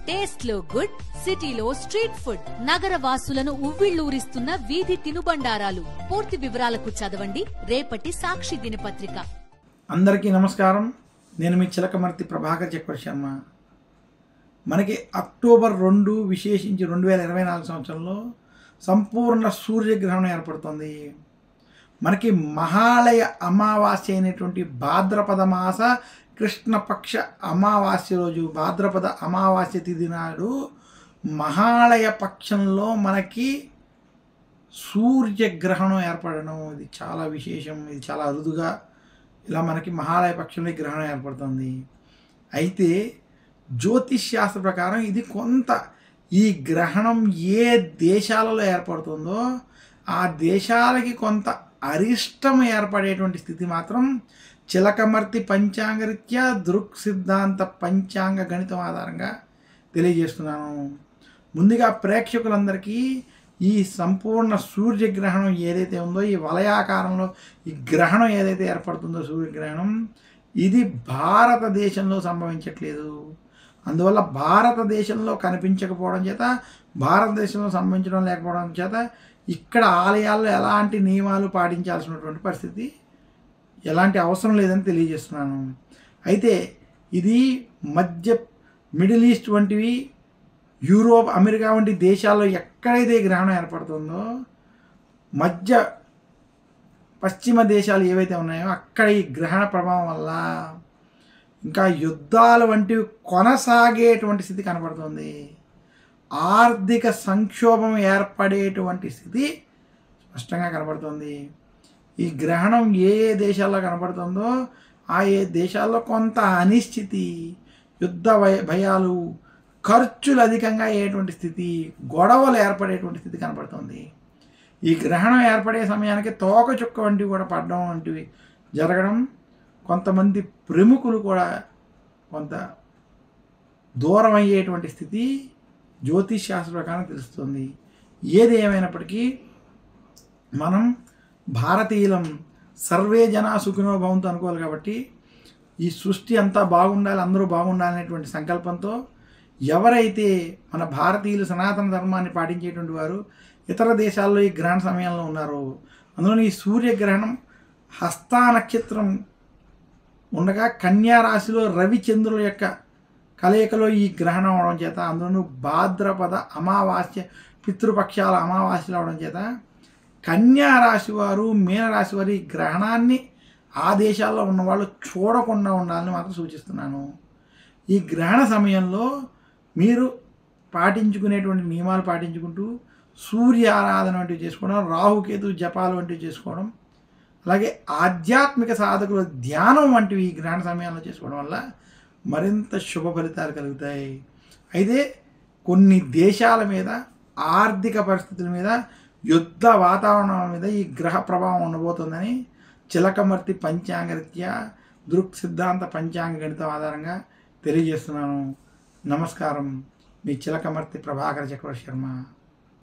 Taste లో good, సిటీలో street food, నగర వాసులను ఉవ్విళ్లూరిస్తున్న వీధి తినుబండారాలు. పూర్తి వివరాలకు చదవండి రేపటి సాక్షి దినపత్రిక. అందరికీ నమస్కారం. నేను మీ చిలకమర్తి ప్రభాకర్ చక్రవర్తి శర్మ. మనకి అక్టోబర్ 2 విశేషించి 2024 సంవత్సరంలో సంపూర్ణ సూర్యగ్రహణం ఏర్పడుతుంది. మనకి మహాలయ అమావాస్య అయినటువంటి భాద్రపద మాస కృష్ణపక్ష అమావాస్య రోజు, భాద్రపద అమావాస్య తిథి నాడు మహాలయ పక్షంలో మనకి సూర్యగ్రహణం ఏర్పడడం ఇది చాలా విశేషం. ఇది చాలా అరుదుగా ఇలా మనకి మహాలయ పక్షంలో గ్రహణం ఏర్పడుతుంది. అయితే జ్యోతిష్ శాస్త్ర ప్రకారం ఇది కొంత ఈ గ్రహణం ఏ దేశాలలో ఏర్పడుతుందో ఆ దేశాలకి కొంత అరిష్టం ఏర్పడేటువంటి స్థితి మాత్రం చిలకమర్తి పంచాంగరీత్యా దృక్ సిద్ధాంత పంచాంగ గణితం ఆధారంగా తెలియజేస్తున్నాను. ముందుగా ప్రేక్షకులందరికీ ఈ సంపూర్ణ సూర్యగ్రహణం ఏదైతే ఉందో, ఈ వలయాకారంలో ఈ గ్రహణం ఏదైతే ఏర్పడుతుందో సూర్యగ్రహణం, ఇది భారతదేశంలో సంభవించట్లేదు. అందువల్ల భారతదేశంలో కనిపించకపోవడం చేత, భారతదేశంలో సంభవించడం లేకపోవడం చేత ఇక్కడ ఆలయాల్లో ఎలాంటి నియమాలు పాటించాల్సినటువంటి పరిస్థితి, ఎలాంటి అవసరం లేదని తెలియజేస్తున్నాను. అయితే ఇది మిడిల్ ఈస్ట్ వంటివి, యూరోప్, అమెరికా వంటి దేశాల్లో ఎక్కడైతే గ్రహణం ఏర్పడుతుందో, పశ్చిమ దేశాలు ఏవైతే ఉన్నాయో అక్కడ ఈ గ్రహణ ప్రభావం వల్ల ఇంకా యుద్ధాలు వంటివి కొనసాగేటువంటి స్థితి కనపడుతుంది. ఆర్థిక సంక్షోభం ఏర్పడేటువంటి స్థితి స్పష్టంగా కనపడుతుంది. ఈ గ్రహణం ఏ ఏ దేశాల్లో కనపడుతుందో ఆ ఏ దేశాల్లో కొంత అనిశ్చితి, యుద్ధ భయాలు, ఖర్చులు అధికంగా అయ్యేటువంటి స్థితి, గొడవలు ఏర్పడేటువంటి స్థితి కనపడుతుంది. ఈ గ్రహణం ఏర్పడే సమయానికి తోకచుక్క వంటివి కూడా పడడం వంటివి జరగడం, కొంతమంది ప్రముఖులు కూడా కొంత దూరం అయ్యేటువంటి స్థితి జ్యోతిష్ శాస్త్ర ప్రకారం తెలుస్తుంది. ఏది ఏమైనప్పటికీ మనం భారతీయులం, సర్వే జనా సుఖినో భవంతు అనుకోవాలి. కాబట్టి ఈ సృష్టి అంతా బాగుండాలి, అందరూ బాగుండాలనేటువంటి సంకల్పంతో ఎవరైతే మన భారతీయులు సనాతన ధర్మాన్ని పాటించేటువంటి వారు ఇతర దేశాల్లో ఈ గ్రహణ సమయంలో ఉన్నారో, అందులో ఈ సూర్యగ్రహణం హస్తా నక్షత్రం ఉండగా కన్యా రాశిలో రవిచంద్రుల యొక్క కలయికలో ఈ గ్రహణం అవడం చేత, అందులోనూ భాద్రపద అమావాస్య పితృపక్షాల అమావాస్యలు అవడం చేత కన్యా రాశి వారు, మీనరాశి వారు ఈ గ్రహణాన్ని ఆ దేశాల్లో ఉన్నవాళ్ళు చూడకుండా ఉండాలని మాత్రం సూచిస్తున్నాను. ఈ గ్రహణ సమయంలో మీరు పాటించుకునేటువంటి నియమాలు పాటించుకుంటూ సూర్య ఆరాధన వంటివి చేసుకోవడం, రాహుకేతు జపాలు వంటివి చేసుకోవడం, అలాగే ఆధ్యాత్మిక సాధకుల ధ్యానం వంటివి ఈ గ్రహణ సమయంలో చేసుకోవడం వల్ల మరింత శుభ ఫలితాలు కలుగుతాయి. అయితే కొన్ని దేశాల మీద, ఆర్థిక పరిస్థితుల మీద, యుద్ధ వాతావరణాల మీద ఈ గ్రహ ప్రభావం ఉండబోతుందని చిలకమర్తి పంచాంగరీత్యా దృక్ సిద్ధాంత పంచాంగ గణితం ఆధారంగా తెలియజేస్తున్నాను. నమస్కారం. మీ చిలకమర్తి ప్రభాకర్ చక్రవర్తి శర్మ.